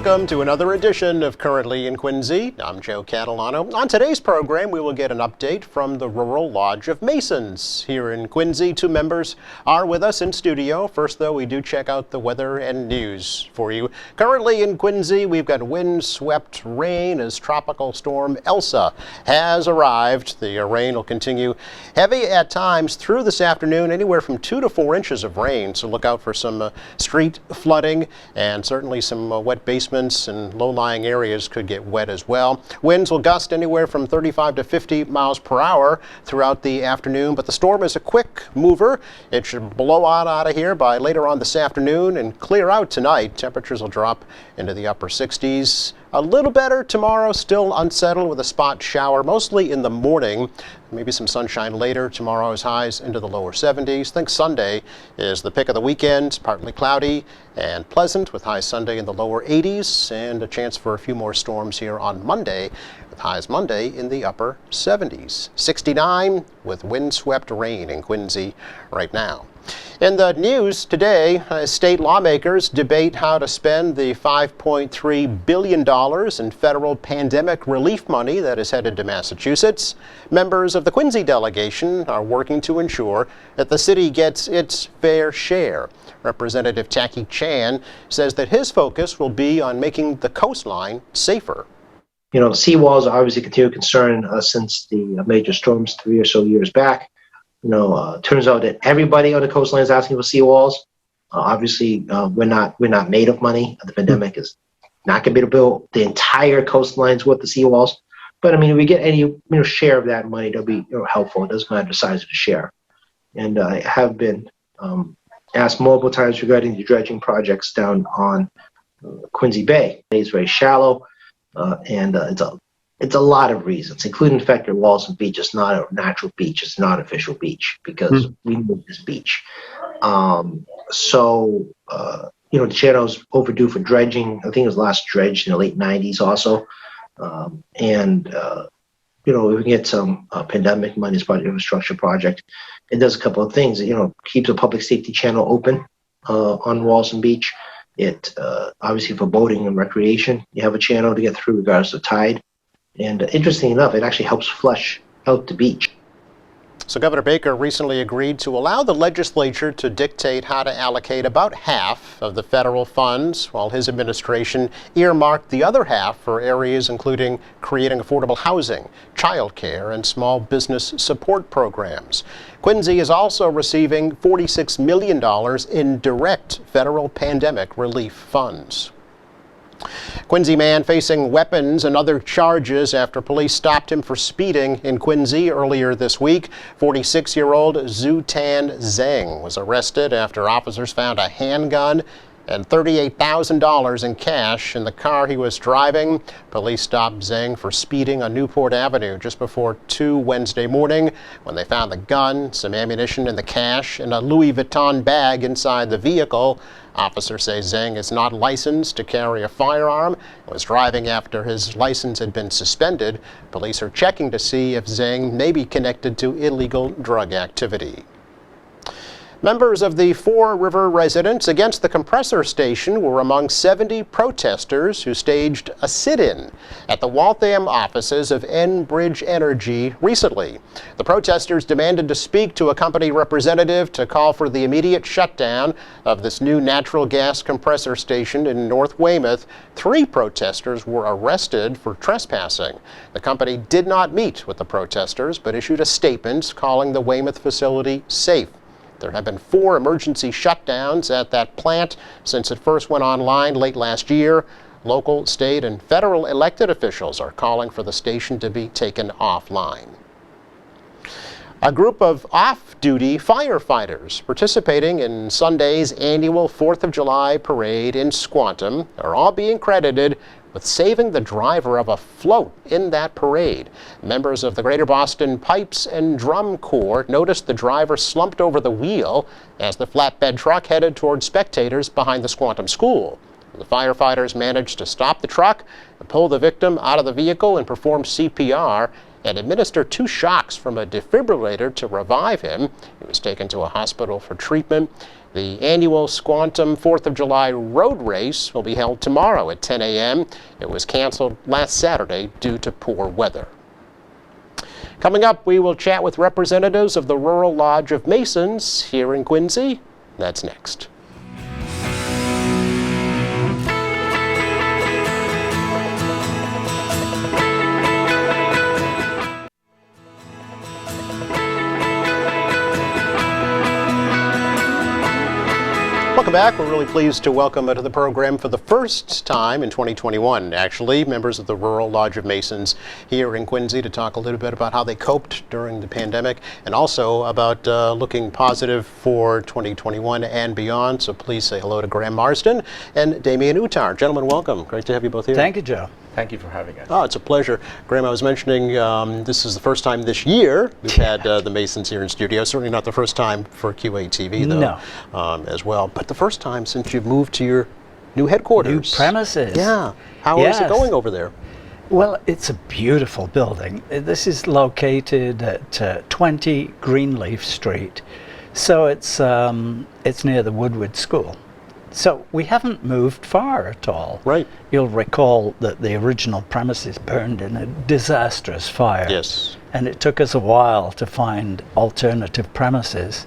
Welcome to another edition of Currently in Quincy. I'm Joe Catalano. On today's program, we will get an update from the Rural Lodge of Masons here in Quincy. Two members are with us in studio. First, though, we do check out the weather and news for you. Currently in Quincy, we've got wind-swept rain as Tropical Storm Elsa has arrived. The rain will continue heavy at times through this afternoon, anywhere from 2 to 4 inches of rain. So look out for some street flooding, and certainly some wet basements and low-lying areas could get wet as well. Winds will gust anywhere from 35 to 50 miles per hour throughout the afternoon, but the storm is a quick mover. It should blow out of here by later on this afternoon and clear out tonight. Temperatures will drop into the upper 60s. A little better tomorrow, still unsettled with a spot shower, mostly in the morning. Maybe some sunshine later. Tomorrow's highs into the lower 70s. I think Sunday is the pick of the weekend. Partly cloudy and pleasant with highs Sunday in the lower 80s and a chance for a few more storms here on Monday with highs Monday in the upper 70s. 69 with windswept rain in Quincy right now. In the news today, state lawmakers debate how to spend the $5.3 billion in federal pandemic relief money that is headed to Massachusetts. Members of the Quincy delegation are working to ensure that the city gets its fair share. Representative Tacky Chan says that his focus will be on making the coastline safer. You know, seawalls are obviously a continued concern since the major storms 3 or so years back. Turns out that everybody on the coastline is asking for seawalls. Obviously, we're not made of money. The pandemic is not going to be able to build the entire coastlines with the seawalls. But I mean, if we get any share of that money, that'll be helpful. It doesn't matter the size of the share. And I have been asked multiple times regarding the dredging projects down on Quincy Bay. It's very shallow, and it's a lot of reasons, including the fact that Walsen Beach is not a natural beach. It's an artificial beach because we moved this beach. The channel's overdue for dredging. I think it was last dredged in the late 90s also. If we get some pandemic money as part of the infrastructure project, it does a couple of things. It keeps a public safety channel open on Walsen Beach. It obviously for boating and recreation, you have a channel to get through regardless of tide. And interesting enough, it actually helps flush out the beach. So Governor Baker recently agreed to allow the legislature to dictate how to allocate about half of the federal funds, while his administration earmarked the other half for areas including creating affordable housing, childcare, and small business support programs. Quincy is also receiving $46 million in direct federal pandemic relief funds. Quincy man facing weapons and other charges after police stopped him for speeding in Quincy earlier this week. 46-year-old Zhu Tan Zheng was arrested after officers found a handgun and $38,000 in cash in the car he was driving. Police stopped Zheng for speeding on Newport Avenue just before 2 Wednesday morning when they found the gun, some ammunition, and the cash in a Louis Vuitton bag inside the vehicle. Officers say Zheng is not licensed to carry a firearm and was driving after his license had been suspended. Police are checking to see if Zheng may be connected to illegal drug activity. Members of the Fore River Residents Against the Compressor Station were among 70 protesters who staged a sit-in at the Waltham offices of Enbridge Energy recently. The protesters demanded to speak to a company representative to call for the immediate shutdown of this new natural gas compressor station in North Weymouth. 3 protesters were arrested for trespassing. The company did not meet with the protesters, but issued a statement calling the Weymouth facility safe. There have been 4 emergency shutdowns at that plant since it first went online late last year. Local, state, and federal elected officials are calling for the station to be taken offline. A group of off-duty firefighters participating in Sunday's annual 4th of July parade in Squantum are all being credited with saving the driver of a float in that parade. Members of the Greater Boston Pipes and Drum Corps noticed the driver slumped over the wheel as the flatbed truck headed toward spectators behind the Squantum School. The firefighters managed to stop the truck, pull the victim out of the vehicle, and perform CPR and administer 2 shocks from a defibrillator to revive him. He was taken to a hospital for treatment. The annual Squantum 4th of July road race will be held tomorrow at 10 a.m. It was canceled last Saturday due to poor weather. Coming up, we will chat with representatives of the Rural Lodge of Masons here in Quincy. That's next. Welcome back. We're really pleased to welcome to the program for the first time in 2021, actually, members of the Rural Lodge of Masons here in Quincy to talk a little bit about how they coped during the pandemic and also about looking positive for 2021 and beyond. So please say hello to Graham Marsden and Damian Uttar. Gentlemen, welcome. Great to have you both here. Thank you, Joe. Thank you for having us. Oh, it's a pleasure. Graham, I was mentioning this is the first time this year we've had the Masons here in studio. Certainly not the first time for QATV, though, as well. But the first time since you've moved to your new headquarters. New premises. Yeah. How is it going over there? Well, it's a beautiful building. This is located at 20 Greenleaf Street. So it's near the Woodward School. So we haven't moved far at all. Right. You'll recall that the original premises burned in a disastrous fire. Yes. And it took us a while to find alternative premises.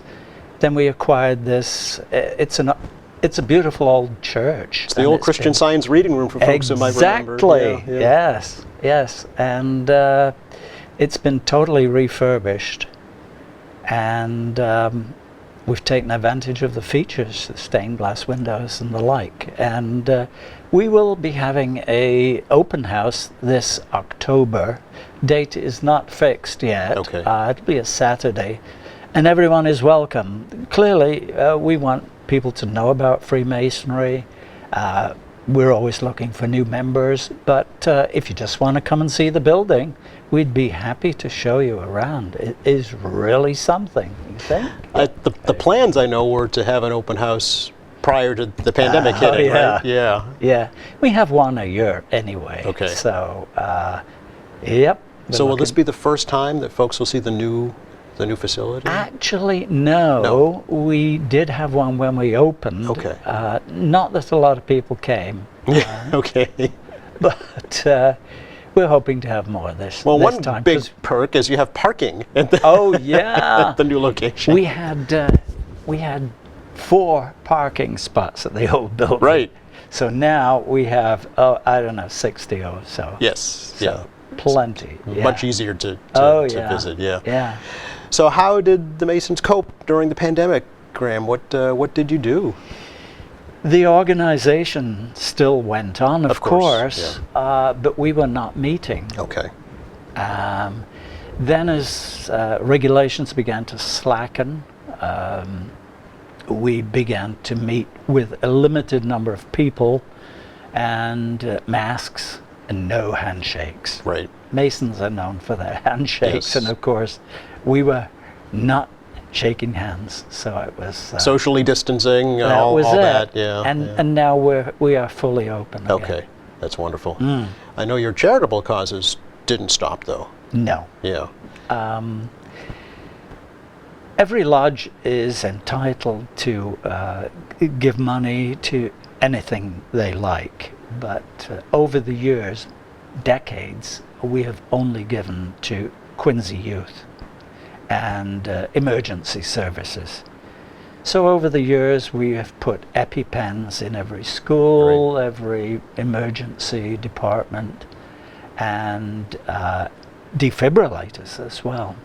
Then we acquired this. It's a beautiful old church. It's the old Christian Science reading room for folks who might remember. Exactly. Yeah. Yes. And it's been totally refurbished. And we've taken advantage of the features, the stained glass windows and the like. And we will be having a open house this October. Date is not fixed yet. Okay. It'll be a Saturday. And everyone is welcome. Clearly, we want people to know about Freemasonry. We're always looking for new members. But if you just want to come and see the building, we'd be happy to show you around. It is really something, you think? The plans, I know, were to have an open house prior to the pandemic hitting, right? Yeah. Yeah. We have one a year anyway. Okay. So, yep. So will this be the first time that folks will see the new facility? Actually, no. We did have one when we opened. Okay. Not that a lot of people came. Okay. But we're hoping to have more this Well, one time. big perk is you have parking at the, Oh yeah. at the new location. We had 4 parking spots at the old building. Right. So now we have 60 or so. Yes. So Yeah. plenty. Yeah. Much easier to visit. Yeah. Yeah. So how did the Masons cope during the pandemic, Graham? What did you do? The organization still went on, of course, yeah. but we were not meeting. Okay. Then as regulations began to slacken, we began to meet with a limited number of people and masks and no handshakes. Right. Masons are known for their handshakes, Yes. and of course we were not shaking hands, so it was Socially distancing, all it. that. Yeah. And now we are fully open again. Okay, that's wonderful. I know your charitable causes didn't stop, though. No. Yeah. Every lodge is entitled to give money to anything they like, but over the years, decades, we have only given to Quincy Youth and emergency services. So over the years we have put EpiPens in every school, every emergency department, and defibrillators as well.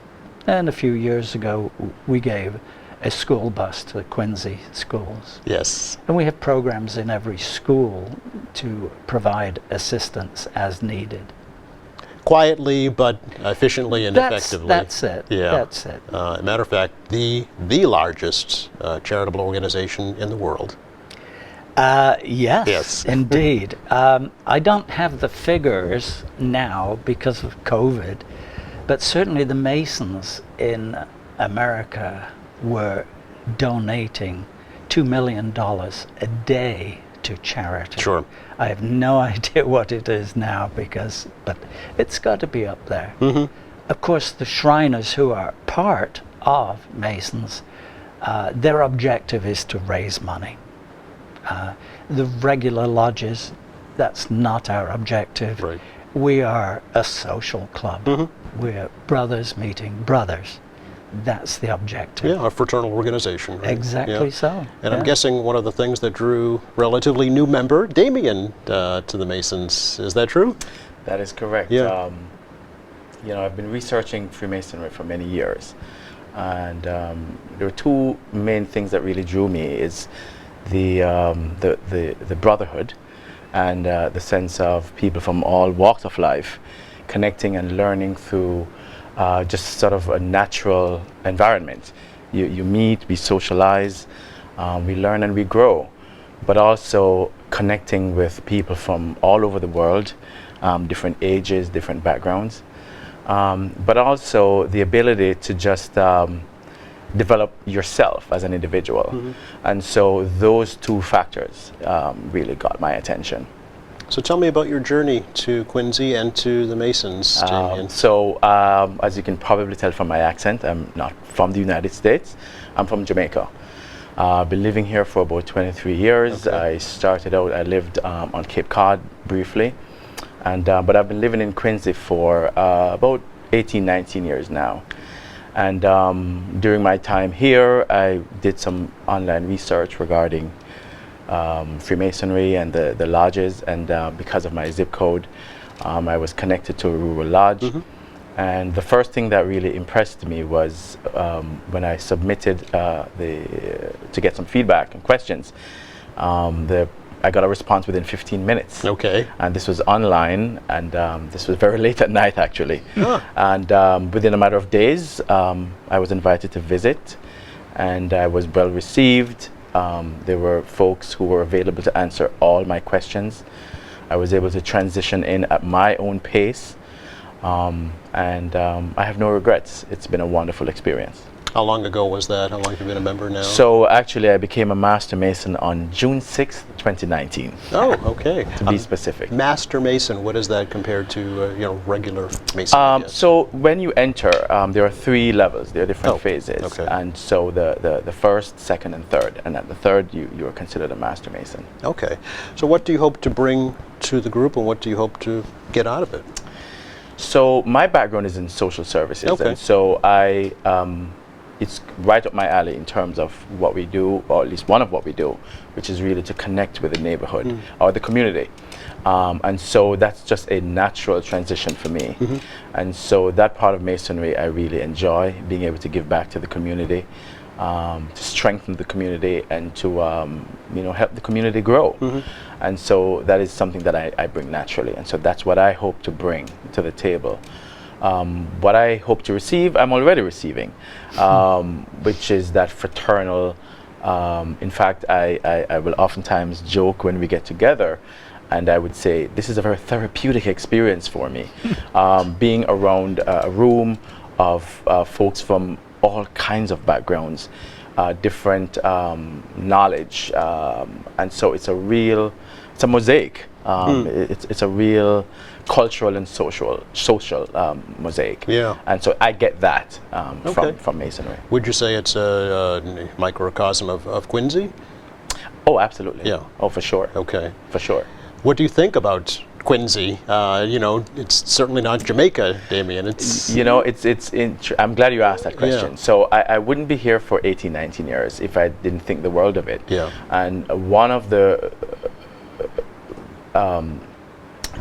And a few years ago we gave a school bus to the Quincy schools. Yes. And we have programs in every school to provide assistance as needed. Quietly but efficiently and effectively. That's it. Yeah. That's it. As a matter of fact, the largest charitable organization in the world. Yes, indeed. I don't have the figures now because of COVID, but certainly the Masons in America were donating $2 million a day to charity. Sure. I have no idea what it is now but it's got to be up there. Mm-hmm. of course, the Shriners, who are part of Masons, their objective is to raise money. The regular lodges, that's not our objective. Right. We are a social club. We're brothers meeting brothers. That's the objective. Yeah, a fraternal organization. Right? Exactly Yeah. so. And I'm yeah. guessing one of the things that drew relatively new member Damien to the Masons. Is that true? That is correct. Yeah. I've been researching Freemasonry for many years, and there were two main things that really drew me: is the brotherhood, and the sense of people from all walks of life connecting and learning through just sort of a natural environment. You meet, we socialize, we learn and we grow, but also connecting with people from all over the world, different ages, different backgrounds, but also the ability to just develop yourself as an individual. And so those two factors really got my attention. So tell me about your journey to Quincy and to the Masons, Damien. As you can probably tell from my accent, I'm not from the United States. I'm from Jamaica. I've been living here for about 23 years. Okay. I lived on Cape Cod briefly, but I've been living in Quincy for about 18, 19 years now. And during my time here, I did some online research regarding Freemasonry and the lodges, and because of my zip code, I was connected to a rural lodge. And the first thing that really impressed me was when I submitted to get some feedback and questions. I got a response within 15 minutes. Okay. And this was online, and this was very late at night, actually. Huh. And within a matter of days, I was invited to visit, and I was well received. There were folks who were available to answer all my questions. I was able to transition in at my own pace, and I have no regrets. It's been a wonderful experience. How long ago was that? How long have you been a member now? So actually, I became a Master Mason on June 6th, 2019. Oh, okay. To be specific. Master Mason, what is that compared to regular Mason? I guess? So when you enter, there are 3 levels. There are different Oh, phases. okay. And so the first, second, and third. And at the third, you are considered a Master Mason. Okay. So what do you hope to bring to the group, and what do you hope to get out of it? So my background is in social services. Okay. And so it's right up my alley in terms of what we do, or at least one of what we do, which is really to connect with the neighborhood or the community. And so that's just a natural transition for me. And so that part of Masonry I really enjoy, being able to give back to the community, to strengthen the community, and to help the community grow. And so that is something that I bring naturally. And so that's what I hope to bring to the table. What I hope to receive, I'm already receiving, which is that fraternal. In fact, I will oftentimes joke when we get together, and I would say this is a very therapeutic experience for me, being around a room of folks from all kinds of backgrounds, different knowledge, and so it's a mosaic. It's a real cultural and social mosaic. Yeah. And so I get that Okay. from Masonry. Would you say it's a microcosm of Quincy? Oh, absolutely. Yeah. Oh, for sure. Okay. For sure. What do you think about Quincy? It's certainly not Jamaica, Damien. It's I'm glad you asked that question. Yeah. So I wouldn't be here for 18, 19 years if I didn't think the world of it. Yeah. And one of the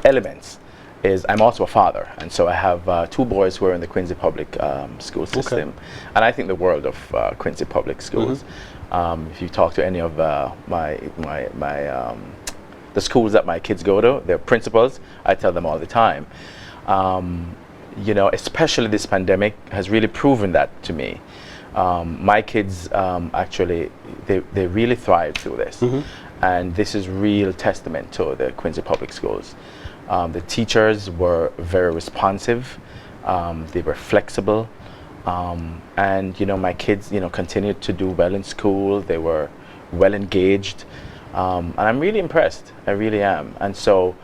elements is I'm also a father, and so I have 2 boys who are in the Quincy Public School system, and I think the world of Quincy Public Schools. If you talk to any of the schools that my kids go to, their principals, I tell them all the time. Especially this pandemic has really proven that to me. My kids actually, they really thrived through this. And this is real testament to the Quincy Public Schools. The teachers were very responsive. They were flexible. And my kids, continued to do well in school. They were well engaged. And I'm really impressed. I really am. And so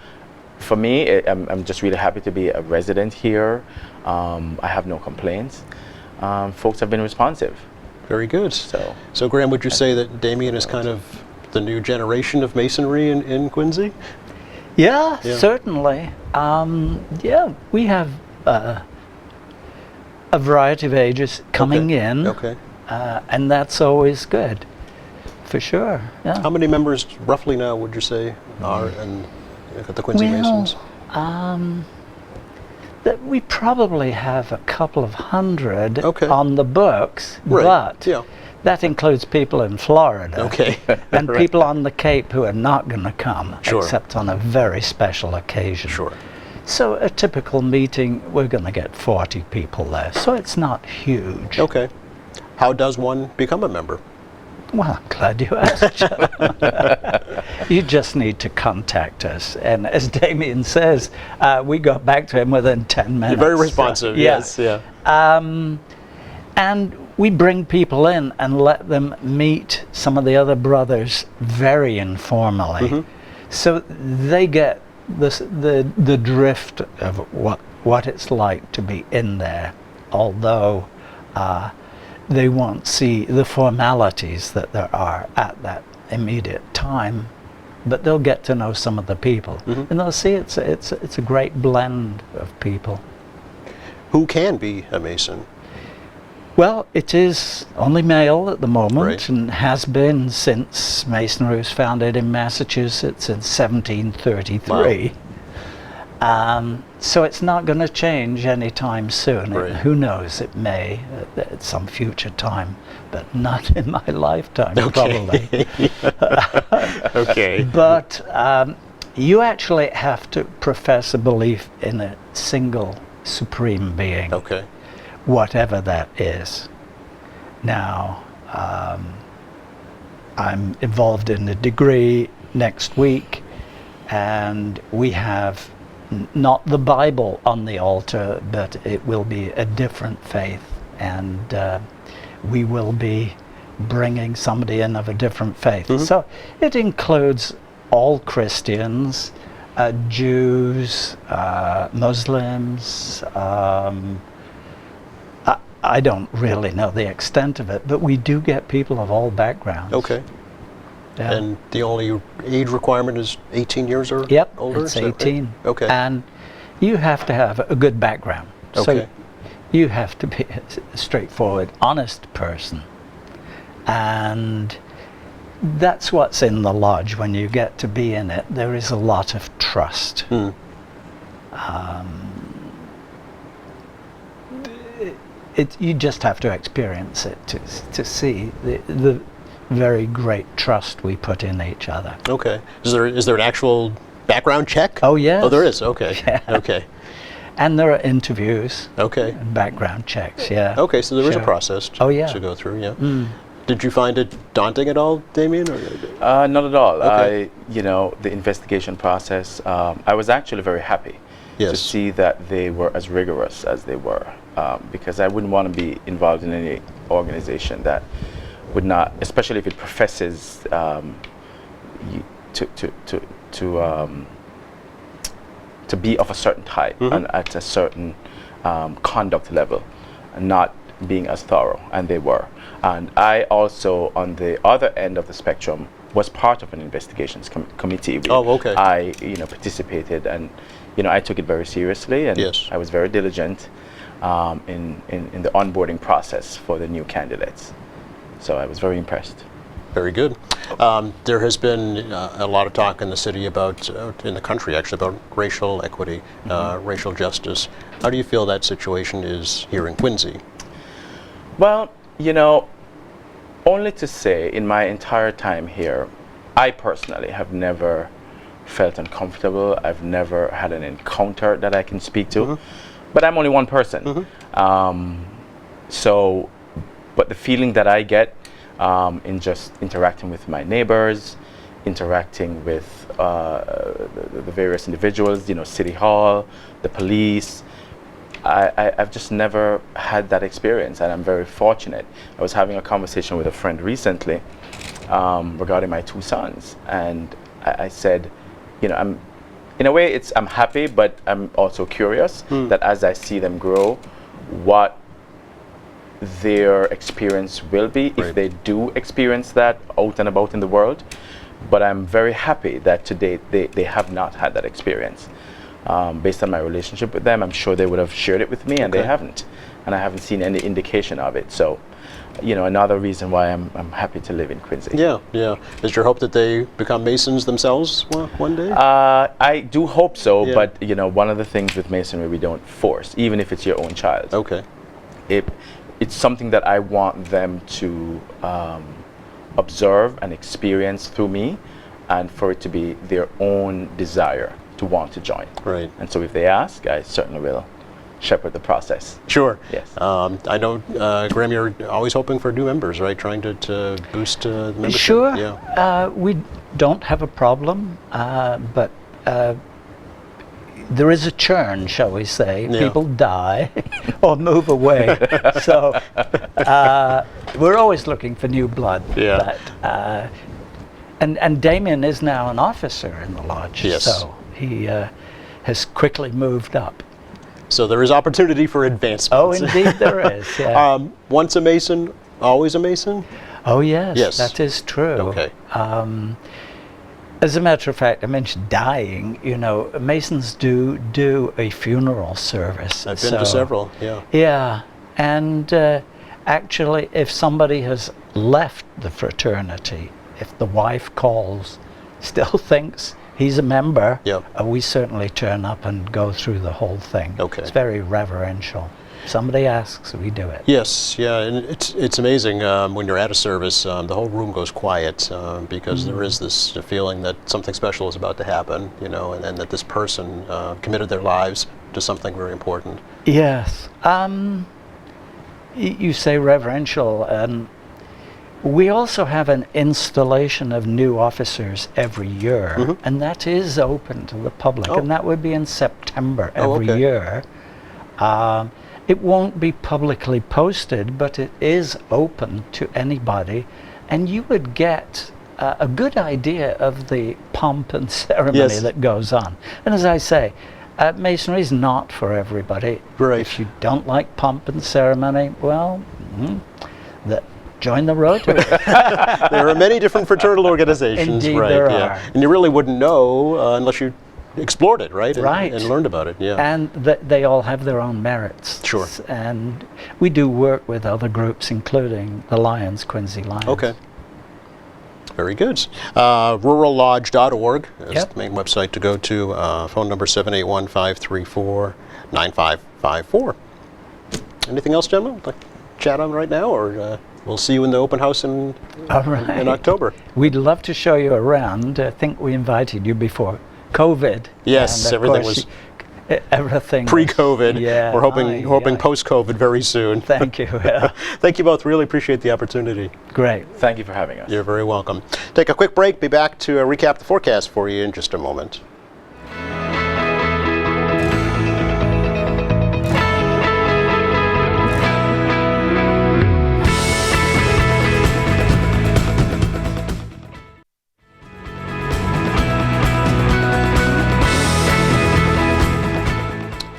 for me, I'm just really happy to be a resident here. I have no complaints. Folks have been responsive. Very good. So Graham, would you say that Damien is kind of the new generation of masonry in Quincy? Yeah, Yeah. certainly. Yeah, we have a variety of ages coming in, Okay. and that's always good, for sure. Yeah. How many members roughly now would you say are at the Quincy Masons? That we probably have a couple of hundred Okay. on the books, Right. but Yeah. that includes people in Florida. Okay. And Right. people on the Cape who are not going to come, Sure. except on a very special occasion. Sure. So a typical meeting, we're going to get 40 people there. So it's not huge. Okay. How does one become a member? Well, I'm glad you asked. You just need to contact us. And as Damien says, we got back to him within 10 minutes. You're very responsive. Yeah. Yes. Yeah. And we bring people in and let them meet some of the other brothers very informally. So they get the drift of what it's like to be in there, although they won't see the formalities that there are at that immediate time, but they'll get to know some of the people, and they'll see it's a great blend of people. Who can be a Mason? Well, it is only male at the moment, Right. and has been since Masonry was founded in Massachusetts in 1733. So it's not going to change anytime soon. Right. Who knows, it may at some future time, but not in my lifetime, probably. Okay. But you actually have to profess a belief in a single supreme being, Okay. whatever that is. Now, I'm involved in a degree next week, and we have not the Bible on the altar, but it will be a different faith, and we will be bringing somebody in of a different faith. So it includes all Christians, Jews, Muslims. I don't really know the extent of it, but we do get people of all backgrounds. Okay. Yeah. And the only age requirement is 18 years or Yep, older? it's is that right? 18. Okay. And you have to have a good background. So Okay. you have to be a straightforward, honest person. And that's what's in the lodge. When you get to be in it, there is a lot of trust. You just have to experience it to see the very great trust we put in each other. Okay. Is there an actual background check? Oh, yes. Oh, there is. Okay. Yeah. Okay. And there are interviews Okay. and background checks, yeah. Okay. So there is a Sure. process Oh, yeah. to go through. Yeah. Did you find it daunting at all, Damien? Or? Not at all. Okay. The investigation process, I was actually very happy to Yes. see that they were as rigorous as they were, because I wouldn't want to be involved in any organization that would not, especially if it professes to be of a certain type and at a certain conduct level, and not being as thorough, and they were. And I also, on the other end of the spectrum, was part of an investigations committee. Oh, okay. I, participated, and I took it very seriously, and Yes. I was very diligent in the onboarding process for the new candidates. So I was very impressed. Very good. There has been a lot of talk in the city about, in the country actually, about racial equity, racial justice. How do you feel that situation is here in Quincy? Well, only to say, in my entire time here, I personally have never felt uncomfortable. I've never had an encounter that I can speak to. But I'm only one person. But the feeling that I get in just interacting with my neighbors, interacting with the various individuals, City Hall, the police, I've just never had that experience, and I'm very fortunate. I was having a conversation with a friend recently regarding my two sons, and I said, in a way, I'm happy, but I'm also curious that as I see them grow, what their experience will be if they do experience that out and about in the world. But I'm very happy that to date they have not had that experience. Based on my relationship with them, I'm sure they would have shared it with me, and they haven't. And I haven't seen any indication of it. So, another reason why I'm happy to live in Quincy. Yeah, yeah. Is your hope that they become Masons themselves one day? I do hope so, Yeah. but one of the things with Masonry, we don't force, even if it's your own child. Okay. It's something that I want them to observe and experience through me, and for it to be their own desire to want to join. Right. And so if they ask, I certainly will shepherd the process. Sure. Yes. I know, Graham, you're always hoping for new members, right? Trying to boost the membership. Sure. Yeah. We don't have a problem, but there is a churn, shall we say. Yeah. People die or move away. So we're always looking for new blood. Yeah. But, and Damien is now an officer in the lodge. Yes. So he has quickly moved up. So there is opportunity for advancement. Oh, indeed there is. Yeah. Once a Mason, always a Mason? Oh, yes. Yes. That is true. Okay. As a matter of fact, I mentioned dying. Masons do a funeral service. I've been to several, yeah. Yeah, and actually, if somebody has left the fraternity, if the wife calls, still thinks he's a member, Yep. We certainly turn up and go through the whole thing. Okay. It's very reverential. Somebody asks, we do it. Yes, yeah, and it's amazing when you're at a service, the whole room goes quiet because there is this feeling that something special is about to happen, and that this person committed their lives to something very important. Yes. You say reverential. We also have an installation of new officers every year, and that is open to the public, and that would be in September every okay. year. It won't be publicly posted, but it is open to anybody, and you would get a good idea of the pomp and ceremony Yes. that goes on. And as I say, Masonry is not for everybody. Right. If you don't like pomp and ceremony, well, join the Rotary. There are many different fraternal organizations, Indeed right? there Yeah, are. and you really wouldn't know unless you explored it, right? Right. And learned about it, yeah. And they all have their own merits. Sure. And we do work with other groups, including the Lions, Quincy Lions. Okay. Very good. Rurallodge.org is Yep. the main website to go to. Phone number 781-534-9554. Anything else, gentlemen, would like to chat on right now, or we'll see you in the open house in All right. in October? We'd love to show you around. I think we invited you before COVID. Yes, and of everything course, was everything was- pre-COVID. Yeah. We're hoping post-COVID very soon. Thank you. Yeah. Thank you both. Really appreciate the opportunity. Great. Thank you for having us. You're very welcome. Take a quick break. Be back to recap the forecast for you in just a moment.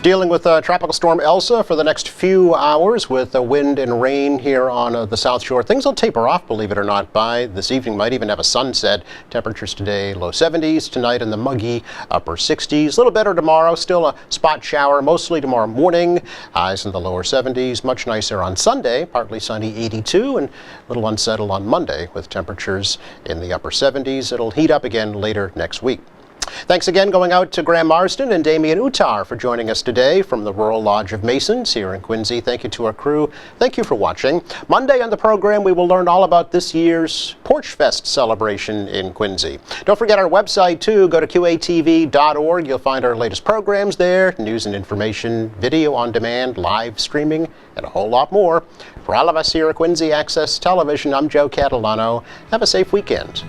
Dealing with Tropical Storm Elsa for the next few hours with wind and rain here on the South Shore. Things will taper off, believe it or not, by this evening. Might even have a sunset. Temperatures today low 70s, tonight in the muggy upper 60s. A little better tomorrow, still a spot shower, mostly tomorrow morning. Highs in the lower 70s, much nicer on Sunday, partly sunny 82, and a little unsettled on Monday with temperatures in the upper 70s. It'll heat up again later next week. Thanks again going out to Graham Marsden and Damien Uttar for joining us today from the Rural Lodge of Masons here in Quincy. Thank you to our crew. Thank you for watching. Monday on the program, we will learn all about this year's Porch Fest celebration in Quincy. Don't forget our website, too. Go to qatv.org. You'll find our latest programs there, news and information, video on demand, live streaming, and a whole lot more. For all of us here at Quincy Access Television, I'm Joe Catalano. Have a safe weekend.